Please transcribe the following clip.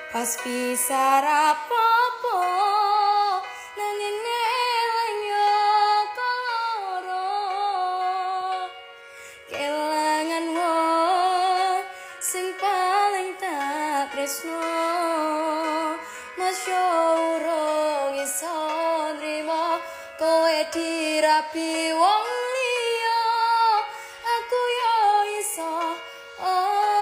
Pas bisa rapopo nanging eling yo koro kelangan wong sing paling tak tresno masya urung iso nrimo kowe dirapi wong